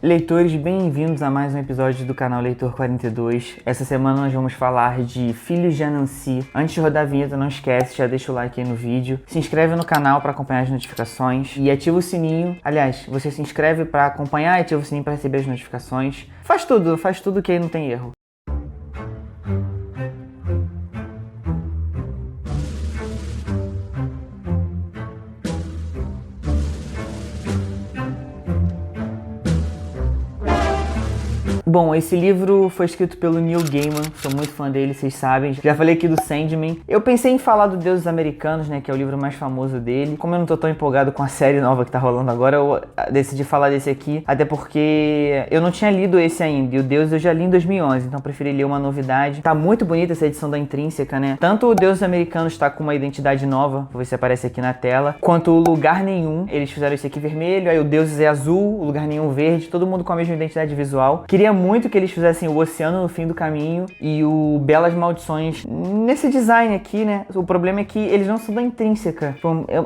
Leitores, bem-vindos a mais um episódio do canal Leitor 42. Essa semana nós vamos falar de Filhos de Anansi. Antes de rodar a vinheta, não esquece, já deixa o like aí no vídeo. Se inscreve no canal para acompanhar as notificações e ativa o sininho. Aliás, você se inscreve para acompanhar e ativa o sininho para receber as notificações. Faz tudo que aí não tem erro. Bom, esse livro foi escrito pelo Neil Gaiman, sou muito fã dele, vocês sabem. Já falei aqui do Sandman. Eu pensei em falar do Deuses Americanos, né, que é o livro mais famoso dele. Como eu não tô tão empolgado com a série nova que tá rolando agora, eu decidi falar desse aqui, até porque eu não tinha lido esse ainda, e o Deus eu já li em 2011, então preferi ler uma novidade. Tá muito bonita essa edição da Intrínseca, né? Tanto o Deuses Americanos tá com uma identidade nova, vou ver se aparece aqui na tela, quanto o Lugar Nenhum. Eles fizeram esse aqui vermelho, aí o Deuses é azul, o Lugar Nenhum verde, todo mundo com a mesma identidade visual. Queria muito que eles fizessem o Oceano no Fim do Caminho e o Belas Maldições nesse design aqui, né? O problema é que eles não são da Intrínseca.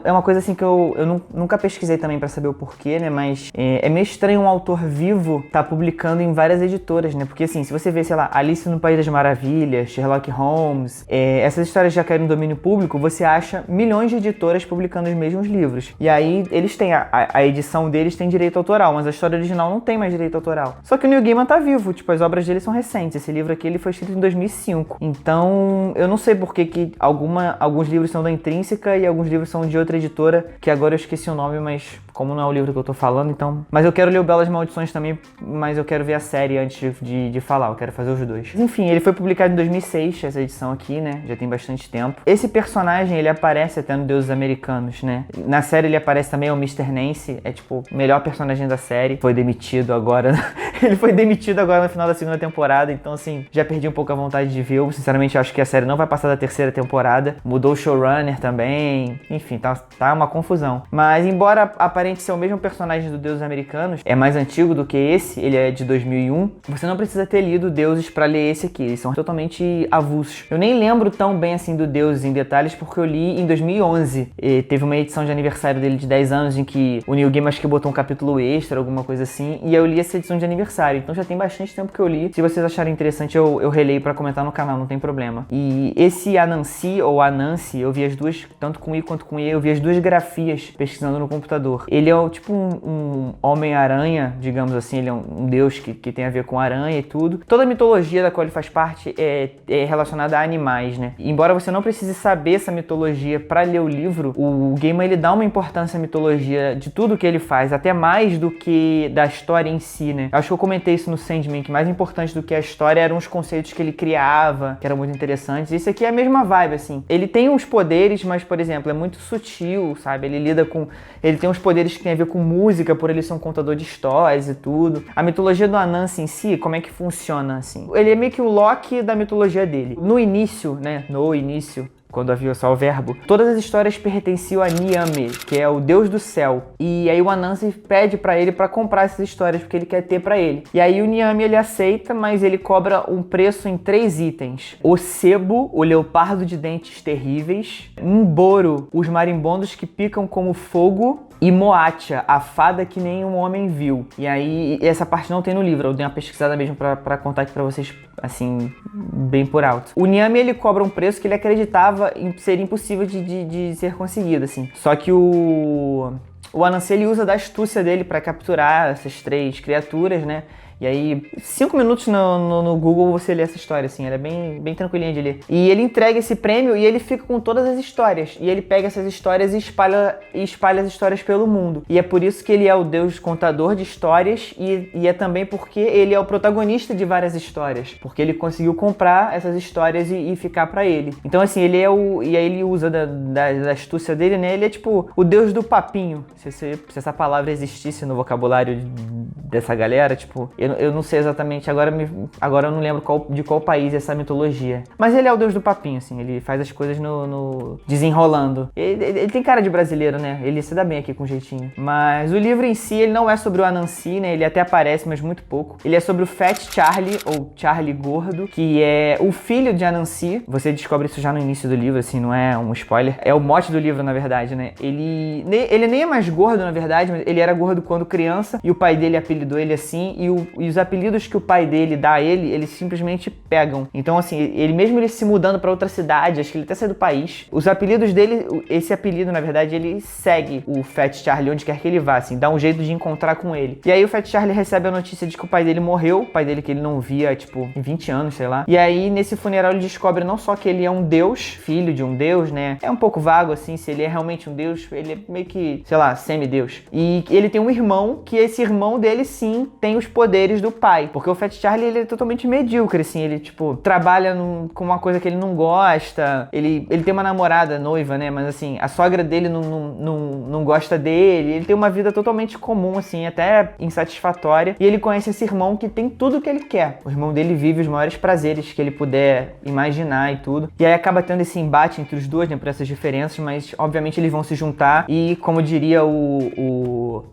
É uma coisa assim que eu nunca pesquisei também pra saber o porquê, né? Mas é meio estranho um autor vivo tá publicando em várias editoras, né? Porque assim, se você vê, sei lá, Alice no País das Maravilhas, Sherlock Holmes, essas histórias já caíram no domínio público, você acha milhões de editoras publicando os mesmos livros. E aí eles têm, a edição deles tem direito autoral, mas a história original não tem mais direito autoral. Só que o Neil Gaiman tá vivo, tipo, as obras dele são recentes. Esse livro aqui ele foi escrito em 2005. Então, eu não sei por que alguns livros são da Intrínseca e alguns livros são de outra editora, que agora eu esqueci o nome, mas como não é o livro que eu tô falando, então... Mas eu quero ler o Belas Maldições também, mas eu quero ver a série antes de falar, eu quero fazer os dois. Enfim, ele foi publicado em 2006, essa edição aqui, né? Já tem bastante tempo. Esse personagem, ele aparece até no Deuses Americanos, né? Na série ele aparece também, é o Mr. Nancy, é tipo o melhor personagem da série. Foi demitido agora, ele foi demitido agora no final da segunda temporada, então assim, já perdi um pouco a vontade de vê-lo. Sinceramente, acho que a série não vai passar da terceira temporada. Mudou o showrunner também, enfim, tá uma confusão. Mas embora aparente ser o mesmo personagem do Deuses Americanos, é mais antigo do que esse, ele é de 2001, você não precisa ter lido Deuses pra ler esse aqui, eles são totalmente avulsos. Eu nem lembro tão bem assim do Deuses em detalhes, porque eu li em 2011. E teve uma edição de aniversário dele de 10 anos, em que o Neil Gaiman acho que botou um capítulo extra, alguma coisa assim, e eu li essa edição de aniversário, então já tem bastante tempo que eu li. Se vocês acharem interessante, eu releio pra comentar no canal, não tem problema. E esse Anansi, ou Anansi, eu vi as duas, tanto com I quanto com E, eu vi as duas grafias pesquisando no computador. Ele é tipo um Homem-Aranha, digamos assim, ele é um deus que tem a ver com aranha e tudo. Toda a mitologia da qual ele faz parte é relacionada a animais, né? Embora você não precise saber essa mitologia pra ler o livro, o Gaiman ele dá uma importância à mitologia de tudo que ele faz, até mais do que da história em si, né? Acho que eu comentei isso no Sandman, que mais importante do que a história eram os conceitos que ele criava, que eram muito interessantes. Esse aqui é a mesma vibe, assim. Ele tem uns poderes, mas, por exemplo, é muito sutil, sabe? Ele tem uns poderes que tem a ver com música, por ele ser um contador de histórias e tudo. A mitologia do Anansi em si, como é que funciona, assim? Ele é meio que o Loki da mitologia dele. No início, quando havia só o verbo, todas as histórias pertenciam a Niame, que é o deus do céu. E aí o Anansi pede pra ele pra comprar essas histórias, porque ele quer ter pra ele. E aí o Niame ele aceita, mas ele cobra um preço em 3 itens. O sebo, o leopardo de dentes terríveis. Mboro, os marimbondos que picam como fogo. E Moatia, a fada que nenhum homem viu. E aí, essa parte não tem no livro, eu dei uma pesquisada mesmo pra contar aqui pra vocês, assim, bem por alto. O Niame, ele cobra um preço que ele acreditava ser impossível de ser conseguido, assim. Só que o Anansi, ele usa da astúcia dele pra capturar essas 3 criaturas, né? E aí, 5 minutos no Google você lê essa história, assim, ela é bem tranquilinha de ler. E ele entrega esse prêmio e ele fica com todas as histórias. E ele pega essas histórias e espalha as histórias pelo mundo. E é por isso que ele é o deus contador de histórias e é também porque ele é o protagonista de várias histórias. Porque ele conseguiu comprar essas histórias e ficar pra ele. Então, assim, ele é e aí ele usa da astúcia dele, né? Ele é tipo o deus do papinho. Se essa palavra existisse no vocabulário dessa galera, tipo... Eu Eu não sei exatamente, agora eu não lembro de qual país é essa mitologia. Mas ele é o deus do papinho, assim, ele faz as coisas no desenrolando. Ele tem cara de brasileiro, né? Ele se dá bem aqui com jeitinho. Mas o livro em si, ele não é sobre o Anansi, né? Ele até aparece, mas muito pouco. Ele é sobre o Fat Charlie, ou Charlie Gordo, que é o filho de Anansi. Você descobre isso já no início do livro, assim, não é um spoiler. É o mote do livro, na verdade, né? Ele nem é mais gordo, na verdade, mas ele era gordo quando criança, e o pai dele apelidou ele assim, e os apelidos que o pai dele dá a ele, eles simplesmente pegam. Então, assim, ele se mudando pra outra cidade, acho que ele até saiu do país, os apelidos dele, esse apelido, na verdade, ele segue o Fat Charlie onde quer que ele vá, assim, dá um jeito de encontrar com ele. E aí o Fat Charlie recebe a notícia de que o pai dele morreu, o pai dele que ele não via, tipo, em 20 anos, sei lá. E aí, nesse funeral, ele descobre não só que ele é um deus, filho de um deus, né? É um pouco vago, assim, se ele é realmente um deus, ele é meio que, sei lá, semideus. E ele tem um irmão, que esse irmão dele, sim, tem os poderes do pai. Porque o Fat Charlie, ele é totalmente medíocre, assim, ele, tipo, trabalha com uma coisa que ele não gosta, ele tem uma namorada, noiva, né? Mas, assim, a sogra dele não gosta dele, ele tem uma vida totalmente comum, assim, até insatisfatória. E ele conhece esse irmão que tem tudo o que ele quer. O irmão dele vive os maiores prazeres que ele puder imaginar e tudo. E aí acaba tendo esse embate entre os dois, né, por essas diferenças, mas obviamente eles vão se juntar e, como diria o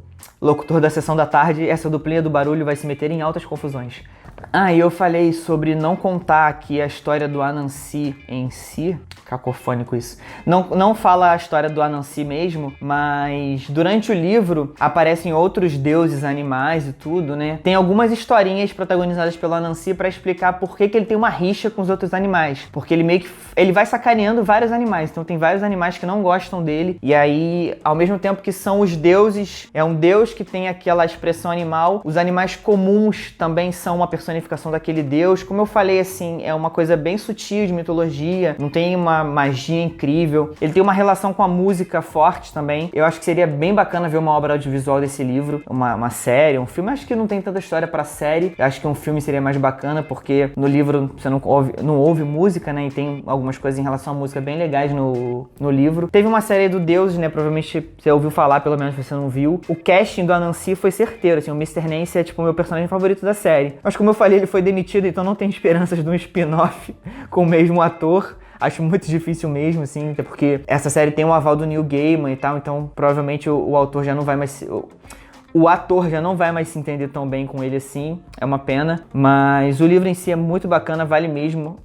locutor da Sessão da Tarde, essa duplinha do barulho vai se meter em altas confusões. E eu falei sobre não contar aqui a história do Anansi em si, cacofônico isso. Não fala a história do Anansi mesmo, mas durante o livro aparecem outros deuses, animais e tudo, né? Tem algumas historinhas protagonizadas pelo Anansi pra explicar por que ele tem uma rixa com os outros animais. Porque ele vai sacaneando vários animais, então tem vários animais que não gostam dele, e aí, ao mesmo tempo que são os deuses, é um deus que tem aquela expressão animal, os animais comuns também são uma personificação daquele deus. Como eu falei, assim, é uma coisa bem sutil de mitologia, não tem uma magia incrível. Ele tem uma relação com a música forte também. Eu acho que seria bem bacana ver uma obra audiovisual desse livro, uma série, um filme. Acho que não tem tanta história pra série. Eu acho que um filme seria mais bacana, porque no livro você não ouve música, né? E tem algumas coisas em relação à música bem legais no livro. Teve uma série do Deuses, né? Provavelmente você ouviu falar, pelo menos você não viu. O casting do Anansi foi certeiro, assim. O Mr. Nance é, tipo, o meu personagem favorito da série. Mas como eu falei, ele foi demitido, então não tem esperanças de um spin-off com o mesmo ator. Acho muito difícil mesmo, assim, até porque essa série tem o aval do Neil Gaiman e tal, então provavelmente o autor já não vai mais... O ator já não vai mais se entender tão bem com ele assim, é uma pena, mas o livro em si é muito bacana, vale mesmo.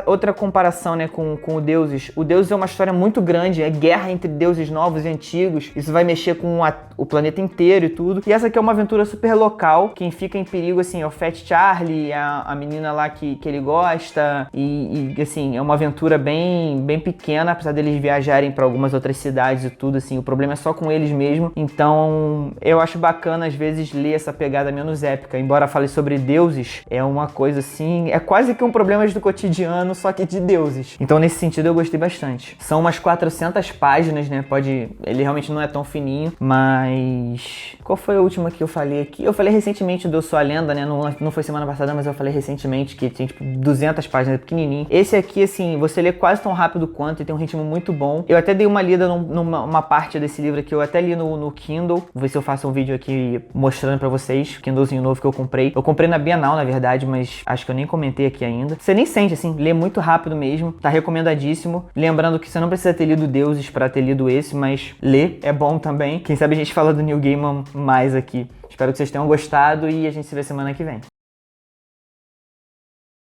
Outra comparação, né, com o Deuses é uma história muito grande, é guerra entre deuses novos e antigos, isso vai mexer com o planeta inteiro e tudo. E essa aqui é uma aventura super local, quem fica em perigo, assim, é o Fat Charlie, a menina lá que ele gosta, e assim, é uma aventura bem pequena, apesar deles viajarem para algumas outras cidades e tudo, assim, o problema é só com eles mesmo, então... Eu acho bacana, às vezes, ler essa pegada menos épica. Embora fale sobre deuses, é uma coisa assim... É quase que um problema do cotidiano, só que de deuses. Então, nesse sentido, eu gostei bastante. São umas 400 páginas, né? Ele realmente não é tão fininho, mas... Qual foi a última que eu falei aqui? Eu falei recentemente do Eu Sou a Lenda, né? Não foi semana passada, mas eu falei recentemente que tinha, tipo, 200 páginas, é pequenininho. Esse aqui, assim, você lê quase tão rápido quanto e tem um ritmo muito bom. Eu até dei uma lida numa parte desse livro aqui, eu até li no Kindle. Vou ver se eu faço um vídeo aqui mostrando pra vocês o Kindlezinho novo que eu comprei. Eu comprei na Bienal, na verdade, mas acho que eu nem comentei aqui ainda. Você nem sente, assim, lê muito rápido mesmo, tá recomendadíssimo. Lembrando que você não precisa ter lido Deuses pra ter lido esse, mas ler é bom também. Quem sabe a gente fala do Neil Gaiman mais aqui. Espero que vocês tenham gostado e a gente se vê semana que vem.